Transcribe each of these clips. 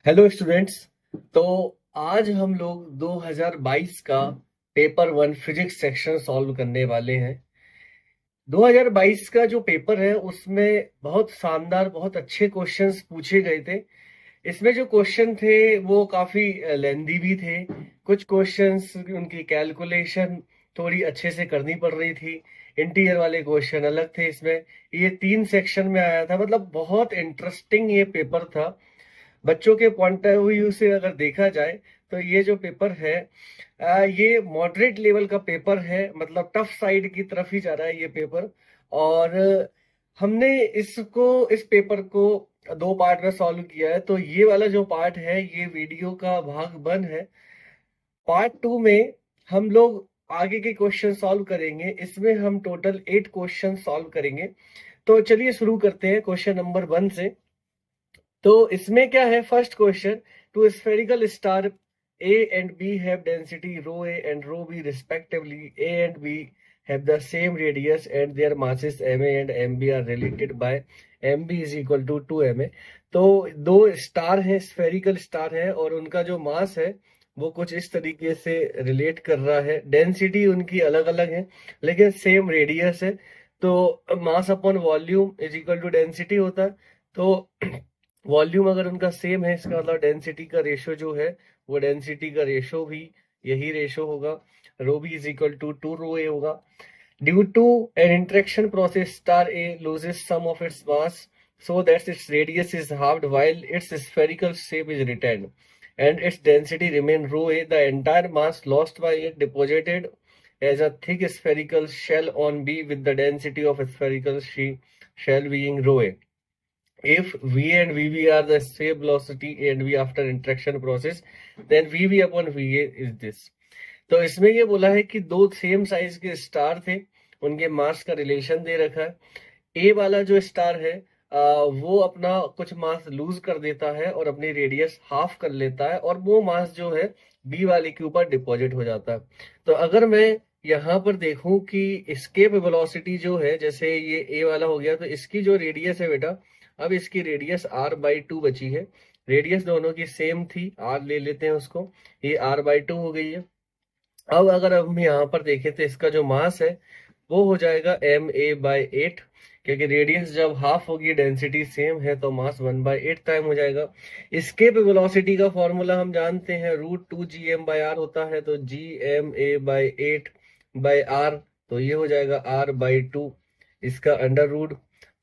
Hello students. तो आज हम लोग 2022 का पेपर 1 फिजिक्स सेक्शन सॉल्व करने वाले हैं। 2022 का जो पेपर है उसमें बहुत शानदार, बहुत अच्छे क्वेश्चंस पूछे गए थे। इसमें जो क्वेश्चन थे वो काफी लेंदी भी थे। कुछ क्वेश्चंस उनकी कैलकुलेशन थोड़ी अच्छे से करनी पड़ रही थी। इंटीरियर वाले क्वेश्चन अलग थे। इसमें ये 3 सेक्शन में आया था, मतलब बहुत इंटरेस्टिंग ये पेपर था। बच्चों के पॉइंट ऑफ व्यू से अगर देखा जाए तो ये जो पेपर है ये मॉडरेट लेवल का पेपर है, मतलब टफ साइड की तरफ ही जा रहा है ये पेपर। और हमने इस पेपर को 2 पार्ट में सॉल्व किया है। तो ये वाला जो पार्ट है ये वीडियो का भाग 1 है। पार्ट 2 में हम लोग आगे के क्वेश्चन सॉल्व करेंगे। इसमें हम टोटल 8 क्वेश्चन सॉल्व करेंगे। तो चलिए शुरू करते हैं क्वेश्चन नंबर 1 से। तो इसमें क्या है, first question, two spherical star A and B have density rho A and rho B respectively. A and B have the same radius and their masses ma and mb are related by mb is equal to 2ma. तो दो star है, spherical star है, और उनका जो मास है वो कुछ इस तरीके से रिलेट कर रहा है। डेंसिटी उनकी अलग अलग है लेकिन सेम रेडियस है। तो mass upon volume is equal to density होता है। तो वॉल्यूम अगर उनका सेम है, इसका मतलब डेंसिटी का रेशो जो है वो डेंसिटी का रेशो भी यही रेशो होगा। Rho B is equal to 2 rho A होगा। Due to an interaction process star A loses some of its mass so that its radius is halved while its spherical shape is retained and its density remain rho a. The entire mass lost by it deposited as a thick spherical shell on B with the density of spherical shell being rho a. If V and VB are the same velocity and V after interaction process, then VB upon VA is this. तो इसमें ये बोला है कि दो same size के star थे, उनके मास का रिलेशन दे रखा है। ए वाला जो स्टार है वो अपना कुछ मास लूज कर देता है और अपनी रेडियस हाफ कर लेता है, और वो मास जो है बी वाले के ऊपर डिपॉजिट हो जाता है। तो अगर मैं यहाँ पर देखूं कि एस्केप वेलोसिटी जो है, जैसे ये ए वाला हो गया, तो इसकी जो रेडियस है बेटा, अब इसकी रेडियस r/2 बची है। रेडियस दोनों की सेम थी, r ले लेते हैं उसको, ये r/2 हो गई है। अब अगर हम यहाँ पर देखें तो इसका जो मास है वो हो जाएगा ma/8, क्योंकि रेडियस जब हाफ होगी डेंसिटी सेम है तो मास 1/8 टाइम हो जाएगा। एस्केप वेलोसिटी का फॉर्मूला हम जानते हैं, √2gm/r होता है। तो gma/8/r, तो ये हो जाएगा r/2, इसका अंडर रूट।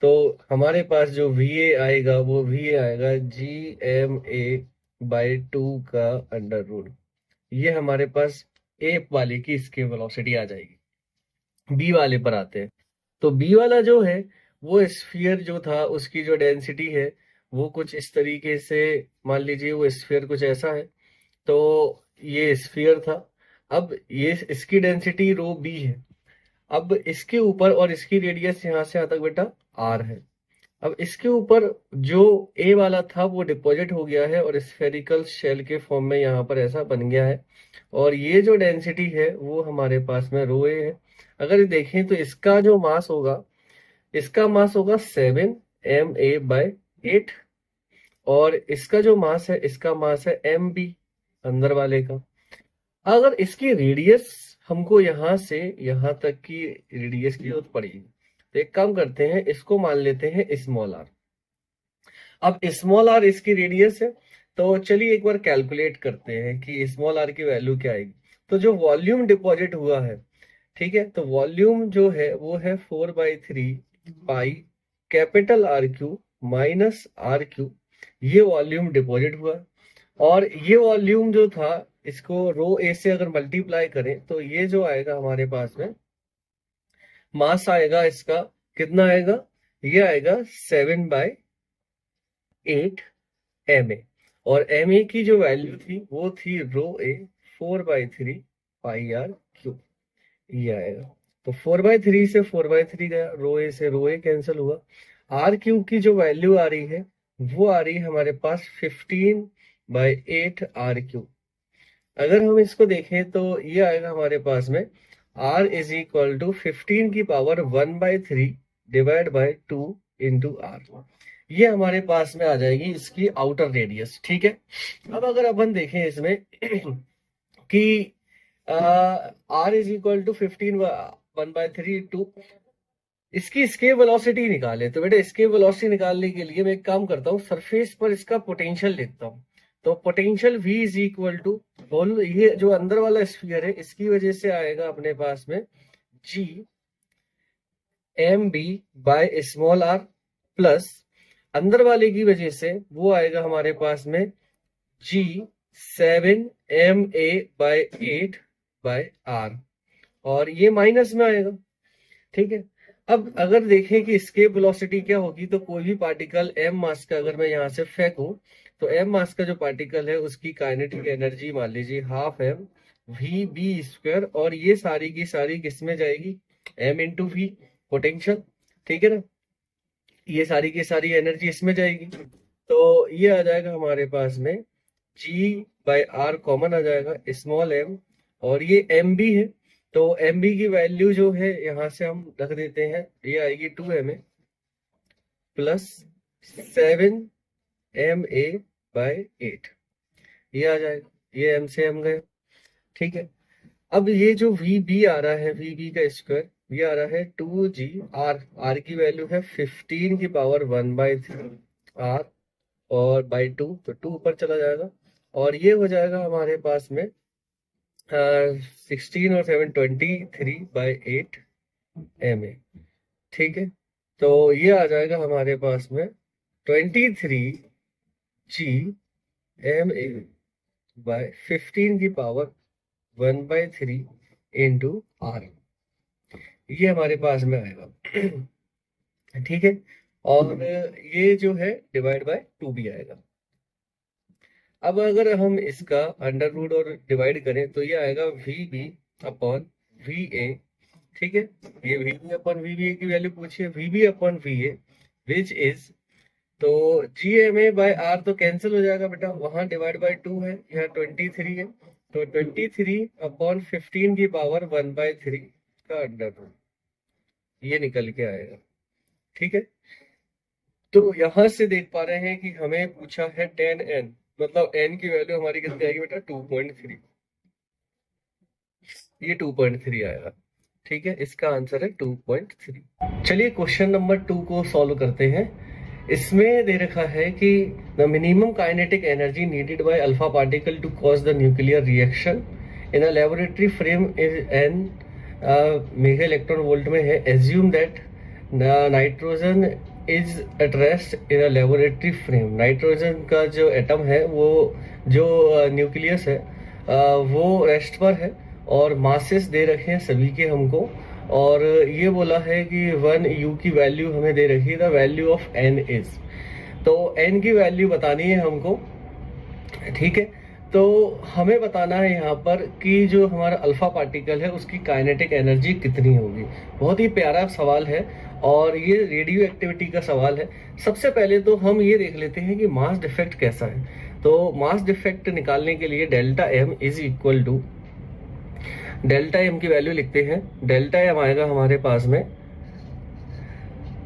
तो हमारे पास जो va आएगा वो va आएगा gma/2 का अंडर रूट। ये हमारे पास ए वाले की एस्केप वेलोसिटी आ जाएगी। बी वाले पर आते हैं। तो बी वाला जो है वो स्फीयर जो था उसकी जो डेंसिटी है वो कुछ इस तरीके से, मान लीजिए वो स्फीयर कुछ ऐसा है। तो ये स्फीयर था। अब ये इसकी डेंसिटी रो बी है। अब इसके ऊपर, और इसकी रेडियस यहाँ से यहाँ तक बेटा आर है। अब इसके ऊपर जो ए वाला था वो डिपॉजिट हो गया है और स्फेरिकल शेल के फॉर्म में यहाँ पर ऐसा बन गया है, और ये जो डेंसिटी है वो हमारे पास में रो ए है। अगर देखें तो इसका जो मास होगा, इसका मास होगा 7ma/8, और इसका जो मास है, इसका मास है mb अंदर वाले का। अगर इसकी रेडियस हमको यहाँ से यहाँ तक की रेडियस की जरूरत पड़ेगी, तो एक काम करते हैं, इसको मान लेते हैं स्मॉल आर। अब स्मॉल आर इसकी रेडियस है। तो चलिए एक बार कैलकुलेट करते हैं कि स्मॉल आर की वैल्यू क्या आएगी। तो जो वॉल्यूम डिपॉजिट हुआ है, ठीक है, तो वॉल्यूम जो है वो है 4/3 pi capital R cube minus r cube. ये वॉल्यूम डिपॉजिट हुआ, और ये वॉल्यूम जो था इसको रो ए से अगर मल्टीप्लाई करें तो ये जो आएगा हमारे पास में मास आएगा इसका, कितना आएगा, ये आएगा 7/8 ma। और ma की जो वैल्यू थी वो थी रो ए 4/3 पाई आर क्यूब, ये आएगा। तो 4/3 से 4/3 गया, रो ए से रो ए कैंसिल हुआ। आर क्यूब की जो वैल्यू आ रही है वो आ रही है हमारे पास 15/8 आर क्यूब। अगर हम इसको देखें तो ये आएगा हमारे पास में r इज इक्वल टू 15 की power 1/3 divide by 2 into r. ये हमारे पास में आ जाएगी इसकी आउटर रेडियस। ठीक है, अब अगर अपन देखें इसमें कि r इज इक्वल टू 15 1/3 इसकी escape वेलोसिटी निकाले, तो बेटा escape वेलोसिटी निकालने के लिए मैं एक काम करता हूँ, सरफेस पर इसका पोटेंशियल लिखता हूँ। तो potential v is equal to, ये जो अंदर वाला स्फीयर है इसकी वजह से आएगा अपने पास में g mb by small r plus अंदर वाले की वजह से वो आएगा हमारे पास में g 7ma bye 8 bye r, और ये माइनस में आएगा। ठीक है, अब अगर देखें कि escape वेलोसिटी क्या होगी, तो कोई भी पार्टिकल m मास का अगर मैं यहाँ से फेंकूं, तो m मास का जो पार्टिकल है उसकी काइनेटिक एनर्जी मान लीजिए half m v b square, और ये सारी की सारी किस में जाएगी, m इंटू v पोटेंशियल। ठीक है ना, ये सारी की सारी एनर्जी इसमें जाएगी, तो ये आ जाएगा हमारे पास में g बाय r कॉमन आ जाएगा स्मॉल m, और ये m भी है, तो एम बी की वैल्यू जो है यहां से हम रख देते हैं, ये आएगी 2ma प्लस 7ma बाय 8, ये आ जाएगा, ये m से m गए। ठीक है, अब ये जो vb आ रहा है, vb का स्क्वायर, ये आ रहा है 2g r की वैल्यू है 15 की पावर 1/3 r और बाई 2, तो 2 ऊपर चला जाएगा, और ये हो जाएगा हमारे पास में 16 और 7 23/8 ma। ठीक है, तो ये आ जाएगा हमारे पास में 23g ma बाय 15 की पावर 1/3 इंटू r, ये हमारे पास में आएगा। ठीक है, और ये जो है डिवाइड बाय 2 भी आएगा। अब अगर हम इसका अंडर रूट और डिवाइड करें तो ये आएगा VB अपॉन VA। ठीक है, ये VB अपॉन VBA की वैल्यू पूछिए, VB upon VA which is, तो GMA बाय R तो कैंसिल हो जाएगा बेटा, वहां डिवाइड बाय 2 है, यहाँ 23 है, तो 23 अपॉन 15 की पावर 1/3 का अंडर रूट, ये निकल के आएगा। ठीक है, तो यहां से देख पा रहे हैं कि हमें पूछा है 10n, मतलब n की वैल्यू हमारी कितनी आएगी बेटा 2.3, ये 2.3 आएगा। ठीक है, इसका आंसर है 2.3। चलिए क्वेश्चन नंबर 2 को सॉल्व करते हैं। इसमें दे रखा है कि the minimum kinetic energy needed by alpha particle to cause the nuclear reaction in a laboratory frame is N mega electron volt में है। Assume that nitrogen is at rest in a laboratory frame. Nitrogen का जो atom है, वो जो nucleus है वो rest पर है, और मासेस दे रखे हैं सभी के हमको, और ये बोला है कि 1 u की वैल्यू हमें दे रखी है, the value of n is, तो n की वैल्यू बतानी है हमको। ठीक है, तो हमें बताना है यहाँ पर कि जो हमारा अल्फा पार्टिकल है उसकी काइनेटिक एनर्जी कितनी होगी। बहुत ही प्यारा सवाल है, और ये रेडियो एक्टिविटी का सवाल है। सबसे पहले तो हम ये देख लेते हैं कि मास डिफेक्ट कैसा है। तो मास डिफेक्ट निकालने के लिए delta m is equal to, delta m की वैल्यू लिखते हैं, डेल्टा m आएगा हमारे पास में,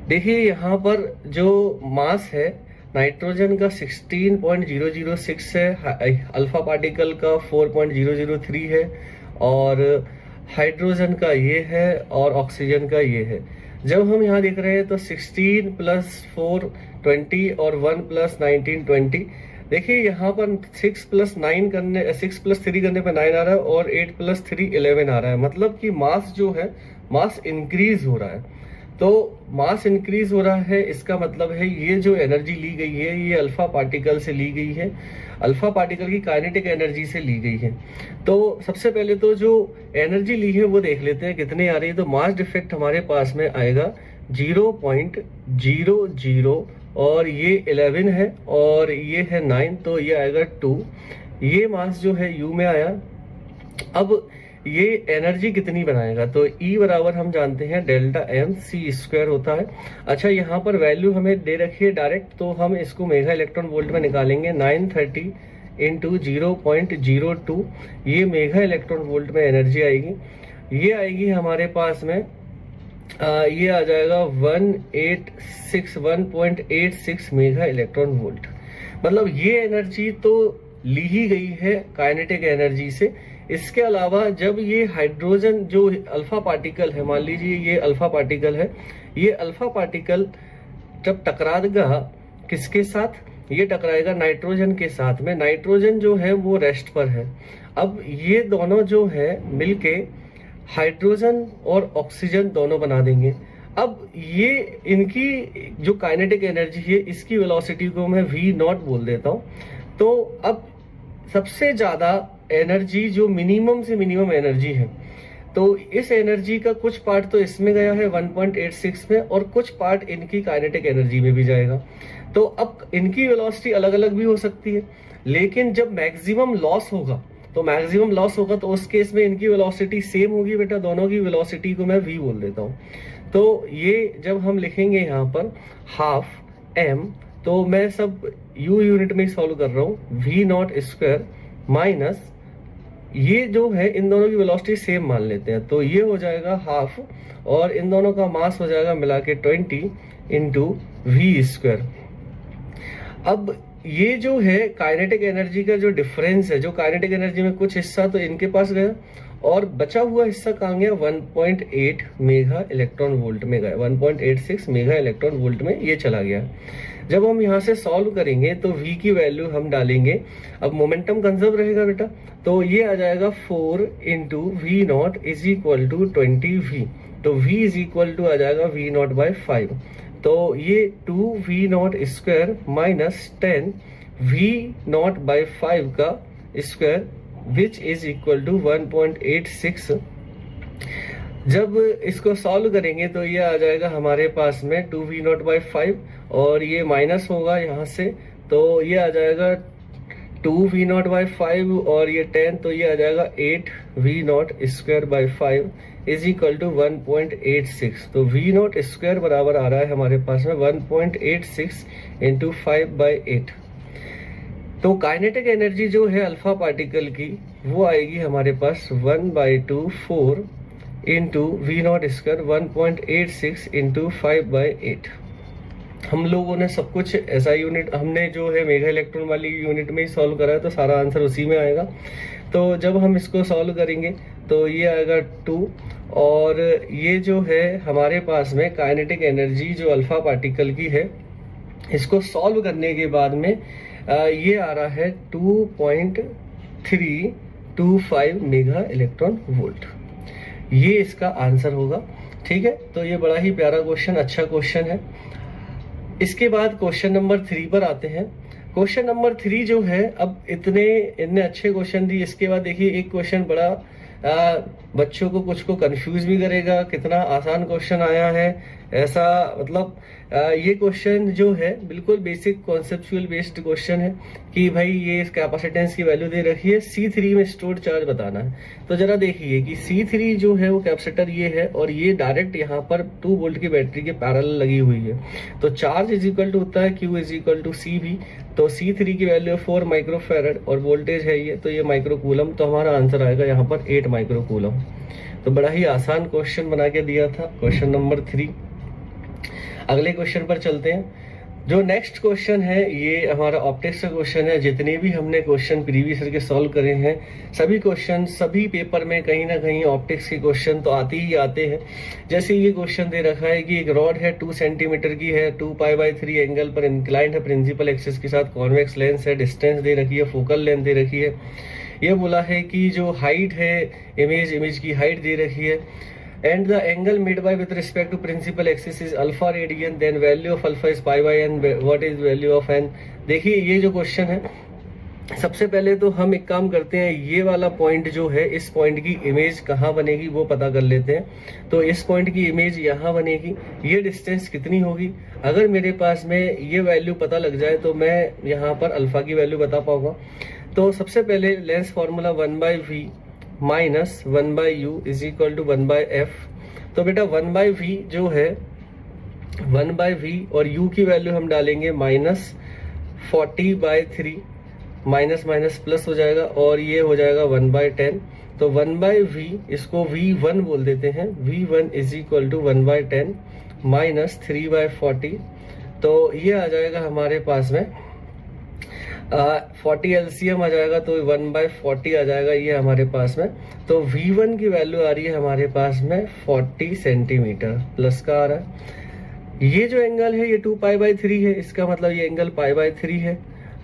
देखिए यहाँ पर जो मास है नाइट्रोजन का 16.006 है, अल्फा पार्टिकल का 4.003 है, और हाइड्रोजन का ये है, और ऑक्सीजन का ये है। जब हम यहाँ देख रहे हैं तो 16 + 4 20 और 1 + 19 20, देखिए यहाँ पर 6 + 3 करने पे 9 आ रहा है, और 8 + 3 11 आ रहा है, मतलब कि मास जो है मास इंक्रीज हो रहा है। तो मास इंक्रीज हो रहा है, इसका मतलब है ये जो एनर्जी ली गई है ये अल्फा पार्टिकल से ली गई है, अल्फा पार्टिकल की काइनेटिक एनर्जी से ली गई है। तो सबसे पहले तो जो एनर्जी ली है वो देख लेते हैं कितनी आ रही है। तो मास डिफेक्ट हमारे पास में आएगा 0.00, और ये 11 है, और ये है 9, तो ये आएगा 2। ये मास जो है u में आया। अब ये एनर्जी कितनी बनाएगा, तो E बराबर हम जानते हैं डेल्टा m c² होता है। अच्छा, यहाँ पर वैल्यू हमें दे रखी है डायरेक्ट, तो हम इसको मेगा इलेक्ट्रॉन वोल्ट में निकालेंगे। 930 × 0.02, ये मेगा इलेक्ट्रॉन वोल्ट में एनर्जी आएगी। ये आएगी हमारे पास में ये आ जाएगा 1.86 मेगा इलेक्ट्रॉन वोल्ट। मतलब ये एनर्जी तो ली ही गई है काइनेटिक एनर्जी से। इसके अलावा जब ये हाइड्रोजन जो अल्फा पार्टिकल है, मान लीजिए ये अल्फा पार्टिकल है, ये अल्फा पार्टिकल जब टकराएगा किसके साथ, ये टकराएगा नाइट्रोजन के साथ में। नाइट्रोजन जो है वो रेस्ट पर है। अब ये दोनों जो है मिलके हाइड्रोजन और ऑक्सीजन दोनों बना देंगे। अब ये इनकी जो काइनेटिक एनर्जी है, इसकी वेलोसिटी को मैं v नॉट बोल देता हूं। तो अब सबसे ज्यादा एनर्जी जो मिनिमम से मिनिमम एनर्जी है, तो इस एनर्जी का कुछ पार्ट तो इसमें गया है 1.86 में, और कुछ पार्ट इनकी काइनेटिक एनर्जी में भी जाएगा। तो अब इनकी वेलोसिटी अलग अलग भी हो सकती है, लेकिन जब मैक्सिमम लॉस होगा तो उस केस में इनकी वेलोसिटी सेम होगी। बेटा दोनों की वेलोसिटी को मैं v बोल देता हूँ। तो ये जब हम लिखेंगे यहाँ पर हाफ m, तो मैं सब u यूनिट में सॉल्व कर रहा हूँ, v नॉट स्क्वायर माइनस ये जो है इन दोनों की वेलोसिटी सेम मान लेते हैं, तो ये हो जाएगा हाफ, और इन दोनों का मास हो जाएगा मिला के 20 इंटू वी स्क्वायर। अब ये जो है काइनेटिक एनर्जी का जो डिफरेंस है, जो काइनेटिक एनर्जी में कुछ हिस्सा तो इनके पास गया और बचा हुआ हिस्सा कहाँ गया, 1.8 मेगा इलेक्ट्रॉन वोल्ट में गया, 1.86 मेगा इलेक्ट्रॉन वोल्ट में ये चला गया। जब हम यहाँ से सॉल्व करेंगे तो v की वैल्यू हम डालेंगे, अब मोमेंटम कंजर्व रहेगा बेटा, तो ये आ जाएगा 4 into v naught is equal to 20v। तो v इज इक्वल टू आ जाएगा v नॉट बाई 5, तो ये 2v naught square minus 10 v naught by 5 का square which is equal to 1.86। जब इसको सॉल्व करेंगे तो ये आ जाएगा हमारे पास में 2v नॉट बाई 5, और ये माइनस होगा यहाँ से, तो ये आ जाएगा 2v नॉट बाई 5 और ये 10, तो ये आ जाएगा 8v naught square by 5 is equal to 1.86। तो v नॉट स्क्वायर बराबर आ रहा है हमारे पास में 1.86 इंटू 5/8। तो काइनेटिक एनर्जी जो है अल्फा पार्टिकल की वो आएगी हमारे पास 1/4 into v naught square 1.86 into 5/8। हम लोगों ने सब कुछ ऐसा यूनिट, हमने जो है मेगा इलेक्ट्रॉन वाली यूनिट में ही सॉल्व करा है, तो सारा आंसर उसी में आएगा। तो जब हम इसको सॉल्व करेंगे तो ये आएगा 2, और ये जो है हमारे पास में काइनेटिक एनर्जी जो अल्फा पार्टिकल की है, इसको सॉल्व करने के बाद में ये आ रहा है 2.325 मेगा इलेक्ट्रॉन वोल्ट। ये इसका आंसर होगा। ठीक है, तो ये बड़ा ही प्यारा क्वेश्चन, अच्छा क्वेश्चन है। इसके बाद क्वेश्चन नंबर 3 पर आते हैं। क्वेश्चन नंबर 3 जो है, अब इतने अच्छे क्वेश्चन दिए, इसके बाद देखिए एक क्वेश्चन बड़ा बच्चों को कुछ को कंफ्यूज भी करेगा, कितना आसान क्वेश्चन आया है ऐसा। मतलब ये क्वेश्चन जो है बिल्कुल बेसिक कॉन्सेप्चुअल बेस्ड क्वेश्चन है कि भाई ये कैपेसिटेंस की वैल्यू दे रखी है, C3 में स्टोर्ड चार्ज बताना है। तो जरा देखिए कि C3 जो है वो कैपेसिटर ये है, और ये डायरेक्ट यहाँ पर 2 वोल्ट की बैटरी के पैरेलल लगी हुई है। तो चार्ज इज इक्वल टू होता है Q is equal to CV। तो C3 की वैल्यू 4 माइक्रोफैरड और वोल्टेज है ये, तो ये माइक्रोकूलम, तो हमारा आंसर आएगा यहाँ पर 8 माइक्रोकूलम। तो बड़ा ही आसान क्वेश्चन बना के दिया था क्वेश्चन नंबर 3। अगले क्वेश्चन पर चलते हैं। जो नेक्स्ट क्वेश्चन है ये हमारा ऑप्टिक्स का क्वेश्चन है। जितने भी हमने क्वेश्चन प्रीवियस ईयर के सॉल्व करे हैं, सभी क्वेश्चन सभी पेपर में कहीं ना कहीं ऑप्टिक्स के क्वेश्चन तो आते ही आते हैं। जैसे ये क्वेश्चन दे रखा है कि एक रॉड है 2 सेंटीमीटर की है, 2π/3 एंगल पर इंक्लाइंड है, प्रिंसिपल एक्सिस के साथ कॉन्वेक्स लेंस है, डिस्टेंस दे रखी है, फोकल लेंथ दे रखी है। ये बोला है कि जो हाइट है इमेज की हाइट दे रखी है, and the angle made by with respect to principal axis is alpha radian, then value of alpha is π/n, what is value of n। देखिए ये जो क्वेश्चन है, सबसे पहले तो हम एक काम करते हैं, ये वाला पॉइंट जो है, इस पॉइंट की इमेज कहाँ बनेगी वो पता कर लेते हैं। तो इस पॉइंट की इमेज यहाँ बनेगी। ये डिस्टेंस कितनी होगी, अगर मेरे पास में ये वैल्यू पता लग जाए तो मैं यहाँ पर अल्फा की वैल्यू बता पाऊंगा। तो सबसे पहले lens formula 1/v minus 1/u is equal to 1/f। तो बेटा 1/v जो है 1/v और u की वैल्यू हम डालेंगे माइनस 40/3, माइनस माइनस प्लस हो जाएगा और ये हो जाएगा 1/10। तो 1/v इसको v1 बोल देते हैं, v1 is equal to 1/10 minus 3/40। तो ये आ जाएगा हमारे पास में 40 एलसीएम आ जाएगा, तो 1/40 आ जाएगा ये हमारे पास में। तो v1 की वैल्यू आ रही है हमारे पास में 40 सेंटीमीटर प्लस का आ रहा है। ये जो एंगल है ये 2π/3 है, इसका मतलब ये एंगल π/3 है।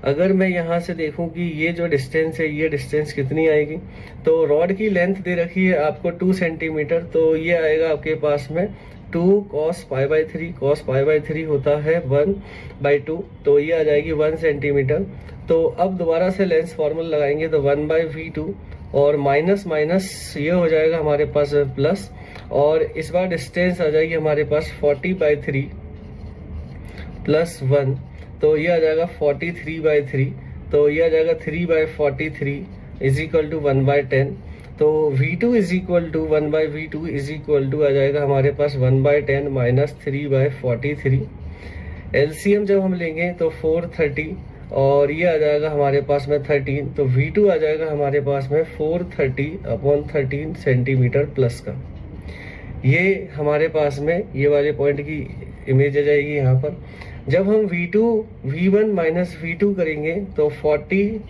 अगर मैं यहाँ से देखूं कि ये जो डिस्टेंस है ये डिस्टेंस कितनी आएगी, तो रॉड की लेंथ दे रखी है आपको 2 सेंटीमीटर, तो ये आएगा आपके पास में 2 cos π/3। cos π/3 होता है 1/2, तो ये आ जाएगी 1 सेंटीमीटर। तो अब दोबारा से लेंस फॉर्मूला लगाएंगे तो 1/v2 और माइनस माइनस ये हो जाएगा हमारे पास प्लस, और इस बार डिस्टेंस आ जाएगी हमारे पास 40/3 प्लस 1, तो ये आ जाएगा 43/3। तो ये आ जाएगा 3/43 इज इक्वल टू 1/10। तो v2 is equal to 1/v2 is equal to आ जाएगा हमारे पास 1/10 माइनस 3/43। एलसीएम जब हम लेंगे तो 430 और ये आ जाएगा हमारे पास में 13, तो v2 आ जाएगा हमारे पास में 430/13 सेंटीमीटर प्लस का। ये हमारे पास में ये वाले पॉइंट की इमेज आ जाएगी यहाँ पर। जब हम v1 माइनस v2 करेंगे तो 40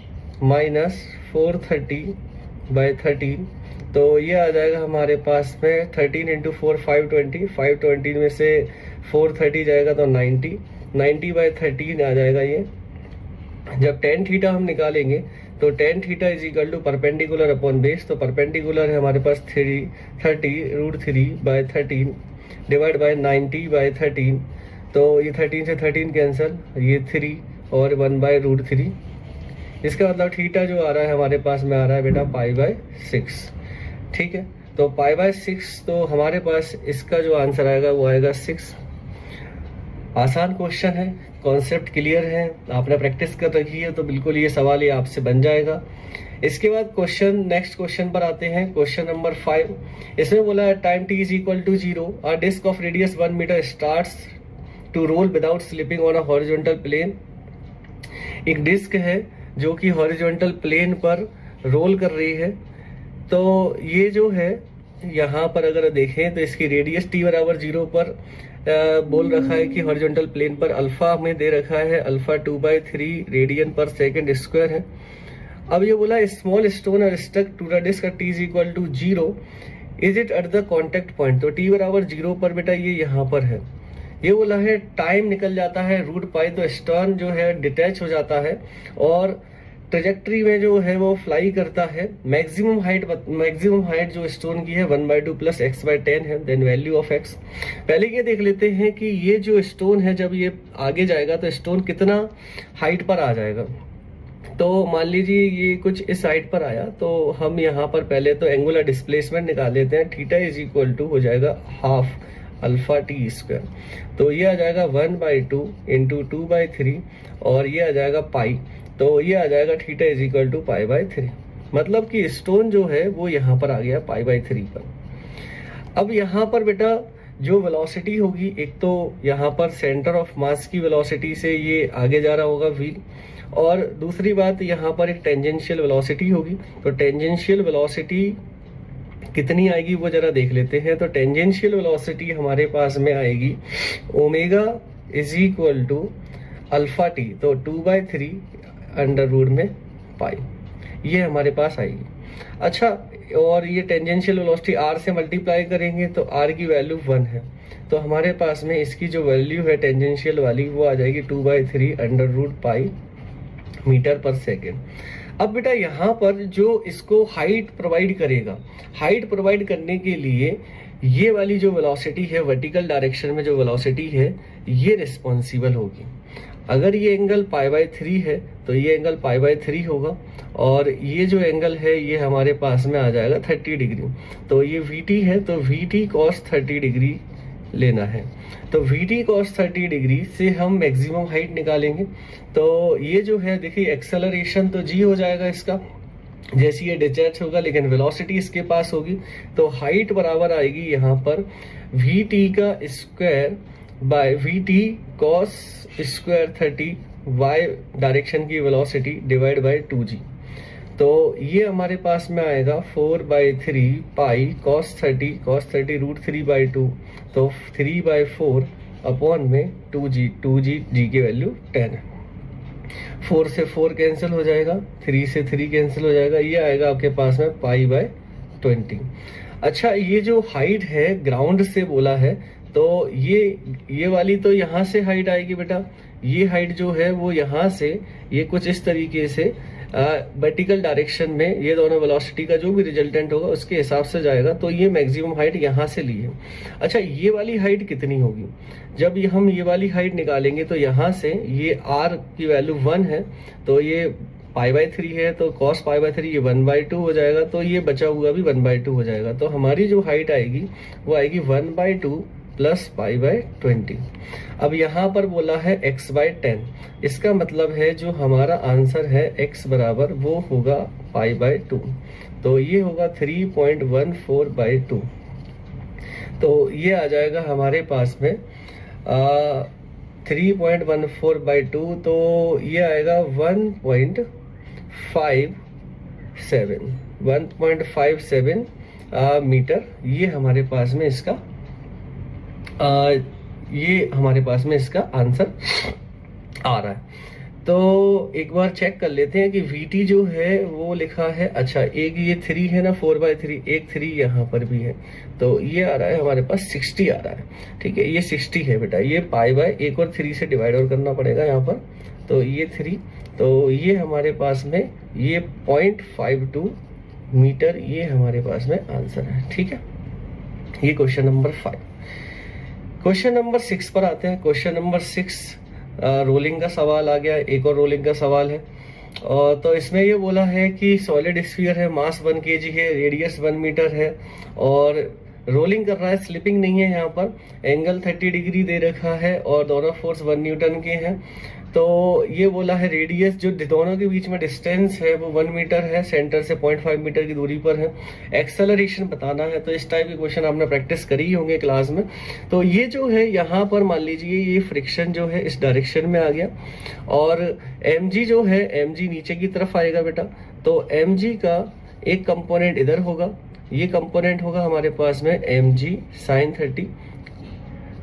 माइनस 430/13, तो ये आ जाएगा हमारे पास में 13 इंटू 4 520, 520 में से 430 जाएगा तो 90/13 आ जाएगा ये। जब tan थीटा हम निकालेंगे तो tan theta is equal to perpendicular upon base, तो परपेंडिकुलर है हमारे पास 30√3/13 डिवाइड बाय 90/13, तो ये 13 से 13 कैंसिल, ये 3 और 1/√3। इसका मतलब थीटा जो आ रहा है हमारे पास में आ रहा है बेटा π/6। ठीक है, तो π/6, तो हमारे पास इसका जो आंसर आएगा वो आएगा 6। आसान क्वेश्चन है, कॉन्सेप्ट क्लियर है, आपने प्रैक्टिस कर रखी है तो बिल्कुल ये सवाल ये आपसे बन जाएगा। इसके बाद नेक्स्ट क्वेश्चन पर आते हैं, क्वेश्चन नंबर 5। इसमें बोला है time t is equal to 0, a disc of radius 1 metre starts to roll without slipping on a horizontal plane. एक डिस्क है जो कि हॉरिजॉन्टल प्लेन पर रोल कर रही है। तो ये जो है यहाँ पर अगर देखें तो इसकी रेडियस t बराबर 0 पर बोल रखा है कि हॉरिजॉन्टल प्लेन पर अल्फा में दे रखा है, अल्फा 2/3 रेडियन पर सेकंड स्क्वायर है। अब ये बोला small stone are stuck to the disc t is equal to 0, is it at the contact point. तो t बराबर 0 पर बेटा ये यहाँ पर है। ये बोला है टाइम निकल जाता है √π, तो स्टोन जो है डिटैच हो जाता है और ट्रेजेक्ट्री में जो है वो फ्लाई करता है। मैक्सिमम हाइट जो स्टोन की है 1/2 प्लस x/10 है। देन वैल्यू ऑफ x, पहले ये देख लेते हैं कि ये जो स्टोन है जब ये आगे जाएगा तो स्टोन कितना हाइट पर आ जाएगा। तो मान लीजिए ये कुछ इस हाइट पर आया, तो हम यहाँ पर पहले तो एंगुलर डिस्प्लेसमेंट निकाल लेते हैं। थीटा इज इक्वल टू हो जाएगा हाफ अल्फा टी स्क्वायर, तो ये आ जाएगा 1/2 इंटू 2/3 और ये आ जाएगा पाई, तो ये आ जाएगा थीटा इज इक्वल टू π/3। मतलब कि स्टोन जो है वो यहाँ पर आ गया π/3 पर। अब यहाँ पर बेटा जो वेलोसिटी होगी, एक तो यहाँ पर सेंटर ऑफ मास की वेलोसिटी से ये आगे जा रहा होगा व्हील, और दूसरी बात यहाँ पर एक टेंजेंशियल वेलोसिटी होगी। तो टेंजेंशियल वेलोसिटी कितनी आएगी वो जरा देख लेते हैं। तो टेंजेंशियल वेलोसिटी हमारे पास में आएगी omega is equal to alpha t, तो 2/3 अंडर रूट में पाई, ये हमारे पास आएगी। अच्छा, और ये टेंजेंशियल वेलोसिटी r से मल्टीप्लाई करेंगे तो r की वैल्यू 1 है, तो हमारे पास में इसकी जो वैल्यू है टेंजेंशियल वाली वो आ जाएगी 2/3 अंडर रूट पाई मीटर पर सेकेंड। अब बेटा यहाँ पर जो इसको हाइट प्रोवाइड करेगा, हाइट प्रोवाइड करने के लिए ये वाली जो वेलोसिटी है वर्टिकल डायरेक्शन में जो वेलोसिटी है ये रिस्पॉन्सिबल होगी। अगर ये एंगल π/3 है तो ये एंगल π/3 होगा, और ये जो एंगल है ये हमारे पास में आ जाएगा 30 डिग्री। तो ये VT है, तो VT cos 30 डिग्री लेना है। तो VT cos 30 डिग्री से हम मैक्सिमम हाइट निकालेंगे। तो ये जो है देखिए एक्सेलरेशन तो g हो जाएगा इसका, जैसे ये डिटैच होगा, लेकिन वेलोसिटी इसके पास होगी। तो हाइट बराबर आएगी यहाँ पर VT का square by VT cos square 30 y direction की वेलोसिटी डिवाइड बाय 2g। तो ये हमारे पास में आएगा 4/3 पाई cos 30 √3/2, तो 3/4 अपॉन में 2g g की वैल्यू 10 है। 4 से 4 कैंसिल हो जाएगा, 3 से 3 कैंसिल हो जाएगा, ये आएगा आपके पास में π/20। अच्छा, ये जो हाइट है ग्राउंड से बोला है, तो ये वाली तो यहाँ से हाइट आएगी बेटा, ये हाइट जो है वो यहाँ से ये कुछ इस तरीके से वर्टिकल डायरेक्शन में ये दोनों वेलोसिटी का जो भी रिजल्टेंट होगा उसके हिसाब से जाएगा, तो ये मैक्सिमम हाइट यहाँ से ली है। अच्छा, ये वाली हाइट कितनी होगी? जब हम ये वाली हाइट निकालेंगे तो यहाँ से ये r की वैल्यू 1 है, तो ये π/3 है, तो cos π/3 ये 1/2 हो जाएगा, तो ये बचा हुआ भी 1/2 हो जाएगा। तो हमारी जो हाइट आएगी वो आएगी 1/2 प्लस π/20। अब यहाँ पर बोला है x/10, इसका मतलब है जो हमारा आंसर है x बराबर वो होगा π/2, तो ये होगा 3.14/2। तो ये आ जाएगा हमारे पास में 3.14/2, तो ये आएगा 1.57 मीटर। ये हमारे पास में इसका आंसर आ रहा है। तो एक बार चेक कर लेते हैं कि VT जो है वो लिखा है, अच्छा एक ये 3 है ना, 4/3, एक 3 यहाँ पर भी है, तो ये आ रहा है हमारे पास 60 आ रहा है। ठीक है, ये 60 है बेटा, ये π/1 और 3 से डिवाइड और करना पड़ेगा यहाँ पर, तो ये 3, तो ये हमारे पास में ये 0.52 मीटर, ये हमारे पास में आंसर है। ठीक है, ये क्वेश्चन नंबर 5। क्वेश्चन नंबर 6 पर आते हैं। क्वेश्चन नंबर 6 रोलिंग का सवाल आ गया, एक और रोलिंग का सवाल है। और तो इसमें ये बोला है कि सॉलिड स्फीयर है, मास 1 kg है, रेडियस 1 मीटर है और रोलिंग कर रहा है, स्लिपिंग नहीं है, यहाँ पर एंगल 30 डिग्री दे रखा है और दोनों फोर्स 1 न्यूटन के हैं। तो ये बोला है रेडियस, जो दोनों के बीच में डिस्टेंस है वो 1 मीटर है, सेंटर से 0.5 मीटर की दूरी पर है। एक्सेलरेशन बताना है, तो इस टाइप के क्वेश्चन आपने प्रैक्टिस करी ही होंगे क्लास में। तो ये जो है यहाँ पर मान लीजिए ये फ्रिक्शन जो है इस डायरेक्शन में आ गया और mg जो है, mg नीचे की तरफ आएगा बेटा, तो mg का एक कंपोनेंट इधर होगा, ये कंपोनेंट होगा हमारे पास में mg sin 30।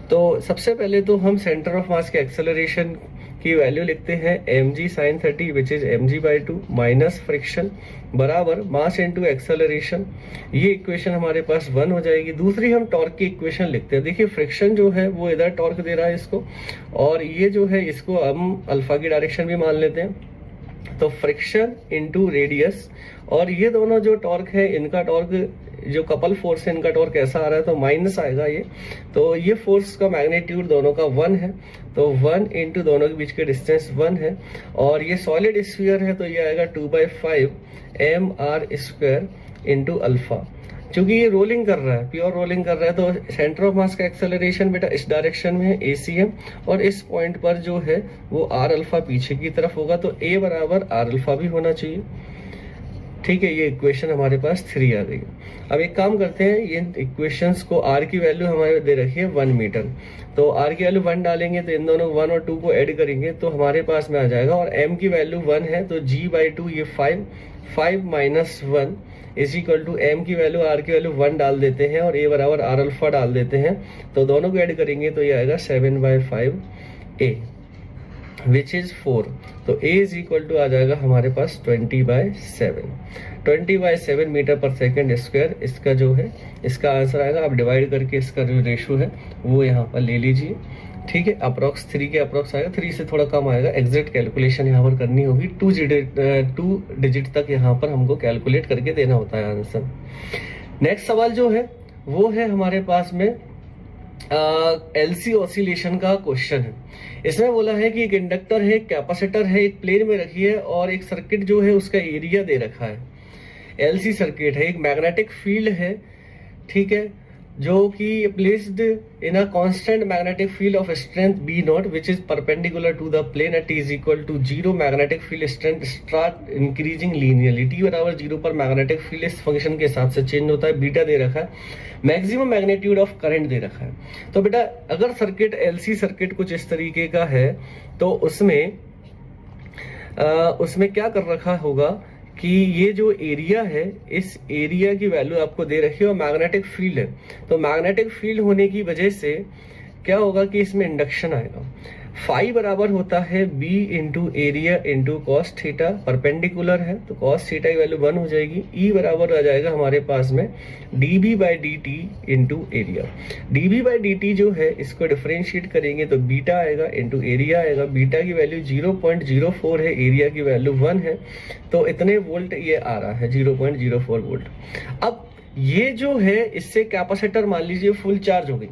तो सबसे पहले तो हम सेंटर ऑफ मास के एक्सेलरेशन की वैल्यू लिखते हैं mg sin 30 which is mg/2 minus friction बराबर मास इनटू एक्सेलरेशन। ये इक्वेशन हमारे पास 1 हो जाएगी। दूसरी हम टॉर्क की इक्वेशन लिखते हैं। देखिए फ्रिक्शन जो है वो इधर टॉर्क दे रहा है इसको, और ये जो है इसको हम अल्फा की डायरेक्शन भी मान लेते हैं, तो फ्रिक्शन इनटू रेडियस, और ये दोनों जो टॉर्क है इनका टॉर्क, जो कपल फोर्स है इनका टॉर्क कैसा आ रहा है, तो माइनस आएगा ये। तो ये फोर्स का मैग्नीट्यूड दोनों का 1 है, तो 1 इंटू दोनों के बीच के डिस्टेंस 1 है, और ये सॉलिड स्फीयर है तो ये आएगा 2/5 mr² इंटू अल्फा। क्योंकि ये रोलिंग कर रहा है, प्योर रोलिंग कर रहा है, तो सेंटर ऑफ मास का एक्सेलरेशन बेटा इस डायरेक्शन में है ACM, और इस पॉइंट पर जो है वो r अल्फा पीछे की तरफ होगा, तो A बराबर r अल्फा भी होना चाहिए। ठीक है, ये इक्वेशन हमारे पास 3 आ गई। अब एक काम करते हैं, ये इक्वेशंस को r की वैल्यू हमारे दे रखी है 1 मीटर, तो r की वैल्यू 1 डालेंगे तो इन दोनों 1 और 2 को ऐड करेंगे तो हमारे पास में आ जाएगा, और m की वैल्यू 1 है तो g/2 ये 5 minus 1 is equal to m की वैल्यू, r की वैल्यू 1 डाल देते हैं और a बराबर r अल्फा डाल देते हैं, तो दोनों को ऐड करेंगे तो ये आएगा 7/5 a विच इज 4। तो a इज इक्वल टू आ जाएगा हमारे पास 20/7 मीटर पर सेकेंड स्क्वायर, इसका जो है इसका आंसर आएगा। आप डिवाइड करके इसका जो रेशो है वो यहाँ पर ले लीजिए। ठीक है, अप्रॉक्स 3 के अप्रॉक्स आएगा, 3 से थोड़ा कम आएगा। एग्जैक्ट कैलकुलेशन यहाँ पर करनी होगी, 2 डिजिट तक यहाँ पर हमको कैलकुलेट करके देना होता है आंसर। नेक्स्ट सवाल जो है वो है हमारे पास में LC ऑसिलेशन का क्वेश्चन है। इसमें बोला है कि एक इंडक्टर है, एक कैपेसिटर है, एक प्लेन में रखी है और एक सर्किट जो है उसका एरिया दे रखा है। LC सर्किट है, एक मैग्नेटिक फील्ड है, ठीक है, जो कि placed in a constant magnetic field of strength B0 which is perpendicular to the plane at T is equal to 0। Magnetic field strength start increasing linearly, T बराबर 0 पर magnetic field इस function के हिसाब से चेंज होता है। Beta दे रखा है, मैक्सिमम मैग्नीट्यूड ऑफ करंट दे रखा है। तो बेटा अगर सर्किट LC सर्किट कुछ इस तरीके का है तो उसमें क्या कर रखा होगा कि ये जो एरिया है, इस एरिया की वैल्यू आपको दे रखी है और मैग्नेटिक फील्ड है। तो मैग्नेटिक फील्ड होने की वजह से क्या होगा कि इसमें इंडक्शन आएगा। फाई बराबर होता है B into area into cos theta, perpendicular है तो कॉस थीटा की वैल्यू 1 हो जाएगी। ई बराबर आ जाएगा हमारे पास में d B by d t into area. D B by d t जो है इसको डिफरेंशिएट करेंगे तो बीटा आएगा इंटू एरिया आएगा। बीटा की वैल्यू 0.04 है, एरिया की वैल्यू 1 है, तो इतने वोल्ट ये आ रहा है, 0.04 वोल्ट। अब ये जो है इससे कैपेसिटर मान लीजिए फुल चार्ज हो गई,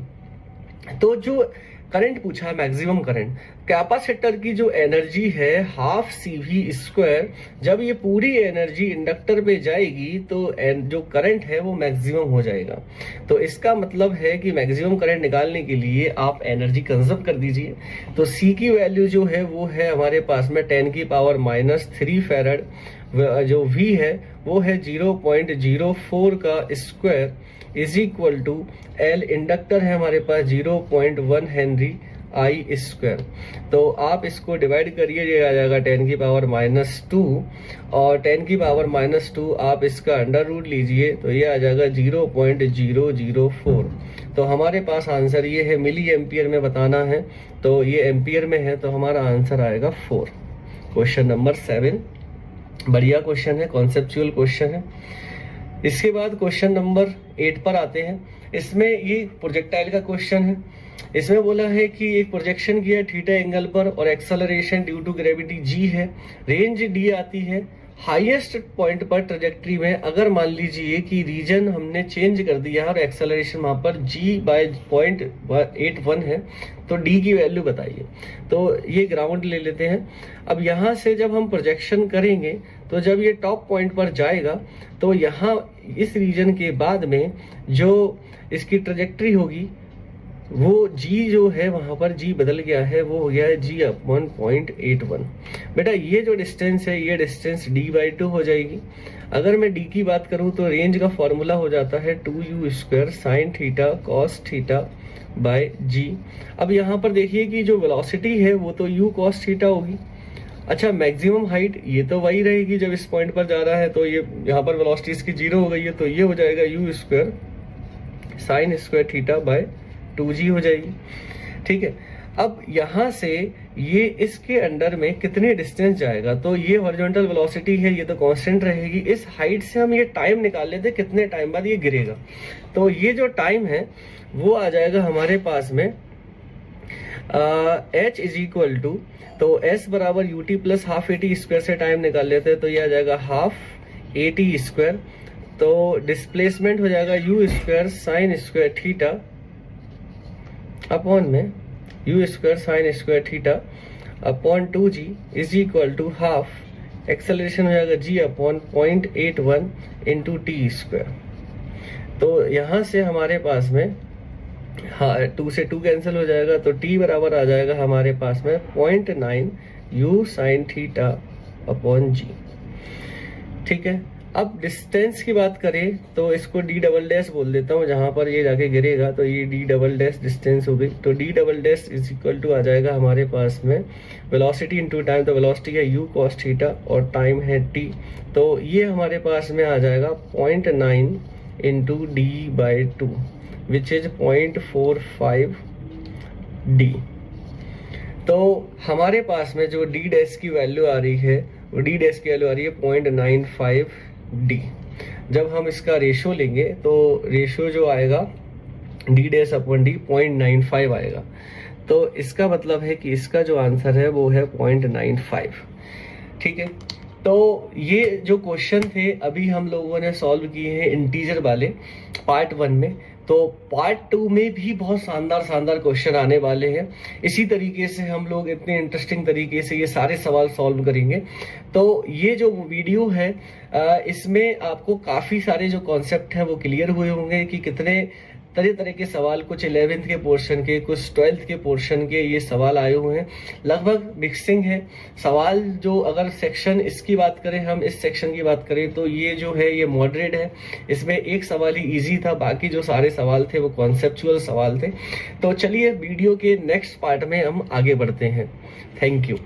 तो जो करंट पूछा है मैक्सिमम करंट, कैपेसिटर की जो एनर्जी है हाफ CV स्क्वायर, जब ये पूरी एनर्जी इंडक्टर पे जाएगी तो जो करंट है वो मैक्सिमम हो जाएगा। तो इसका मतलब है कि मैक्सिमम करंट निकालने के लिए आप एनर्जी कंजर्व कर दीजिए। तो C की वैल्यू जो है वो है हमारे पास में 10⁻³ फैराड, जो V है वो है 0.04 का square is equal to L, inductor है हमारे पास 0.1 हेनरी I स्क्वायर। तो आप इसको डिवाइड करिए, ये आ जाएगा 10⁻² और 10⁻² आप इसका अंडर रूट लीजिए तो ये आ जाएगा 0.004। तो हमारे पास आंसर ये है, मिली एम्पियर में बताना है तो ये एम्पियर में है, तो हमारा आंसर आएगा 4। क्वेश्चन नंबर 7 बढ़िया क्वेश्चन है, कॉन्सेप्चुअल क्वेश्चन है। इसके बाद क्वेश्चन नंबर 8 पर आते हैं। इसमें ये प्रोजेक्टाइल का क्वेश्चन है। इसमें बोला है कि एक प्रोजेक्शन किया थीटा एंगल पर और acceleration due to gravity G है, रेंज डी आती है, हाईएस्ट पॉइंट पर ट्रेजेक्ट्री में अगर मान लीजिए कि रीजन हमने चेंज कर दिया और एक्सेलरेशन वहां पर g/0.81 है, तो डी की वैल्यू बताइए। तो ये ग्राउंड ले लेते हैं। अब यहाँ से जब हम प्रोजेक्शन करेंगे तो जब ये टॉप पॉइंट पर जाएगा तो यहाँ इस रीजन के बाद में जो इसकी ट्रेजेक्ट्री होगी वो g जो है वहां पर g बदल गया है, वो हो गया है g/0.81। बेटा ये जो डिस्टेंस है ये डिस्टेंस d/2 हो जाएगी। अगर मैं d की बात करूं तो रेंज का फॉर्मूला हो जाता है 2u² sin theta cos theta by g। अब यहाँ पर देखिए कि जो वेलोसिटी है वो तो u cos थीटा होगी। अच्छा, मैक्सिमम हाइट ये तो वही रहेगी, जब इस पॉइंट पर जा रहा है तो ये यहाँ पर वेलोसिटी इसकी 0 हो गई है, तो ये हो जाएगा u² sin² theta by 2g हो जाएगी। ठीक है, अब यहाँ से ये इसके अंडर में कितने डिस्टेंस जाएगा, तो ये हॉरिजॉन्टल वेलोसिटी है, ये तो कांस्टेंट रहेगी। इस हाइट से हम ये टाइम निकाल लेते हैं कितने टाइम बाद ये गिरेगा। तो ये जो टाइम है वो आ जाएगा हमारे पास में h इज इक्वल टू, तो s बराबर ut plus half AT square से टाइम निकाल लेते हैं, तो ये आ जाएगा हाफ AT स्क्वायर। तो डिस्प्लेसमेंट हो जाएगा u² sin² थीटा अपॉन में u² sin² theta upon 2g is equal to half, acceleration हो जाएगा g/0.81 इंटू t²। तो यहाँ से हमारे पास में 2 से 2 कैंसिल हो जाएगा, तो t बराबर आ जाएगा हमारे पास में 0.9 u sin theta upon g। ठीक है, अब डिस्टेंस की बात करें तो इसको d" बोल देता हूँ, जहां पर ये जाके गिरेगा तो ये d" डिस्टेंस हो गई। तो d" इज इक्वल टू आ जाएगा हमारे पास में वेलोसिटी इंटू टाइम, तो वेलोसिटी है u cos थीटा और टाइम है t, तो ये हमारे पास में आ जाएगा 0.9 into d/2 which is 0.45 d। तो हमारे पास में जो d' की वैल्यू आ रही है वो d' की वैल्यू आ रही है 0.95 d। जब हम इसका रेशो लेंगे तो रेशो जो आएगा d' अपॉन d 0.95 आएगा। तो इसका मतलब है कि इसका जो आंसर है वो है 0.95। ठीक है, तो ये जो क्वेश्चन थे अभी हम लोगों ने सॉल्व किए हैं इंटीजर वाले पार्ट 1 में। तो पार्ट 2 में भी बहुत शानदार क्वेश्चन आने वाले हैं। इसी तरीके से हम लोग इतने इंटरेस्टिंग तरीके से ये सारे सवाल सॉल्व करेंगे। तो ये जो वीडियो है इसमें आपको काफी सारे जो कॉन्सेप्ट हैं वो क्लियर हुए होंगे कि कितने तरह के सवाल, कुछ 11th के पोर्शन के, कुछ 12th के पोर्शन के ये सवाल आए हुए हैं। लगभग मिक्सिंग है सवाल। जो अगर सेक्शन इसकी बात करें, हम इस सेक्शन की बात करें तो ये जो है ये मॉडरेट है। इसमें एक सवाल ही इजी था, बाकी जो सारे सवाल थे वो कॉन्सेप्चुअल सवाल थे। तो चलिए वीडियो के नेक्स्ट पार्ट में हम आगे बढ़ते हैं। Thank you.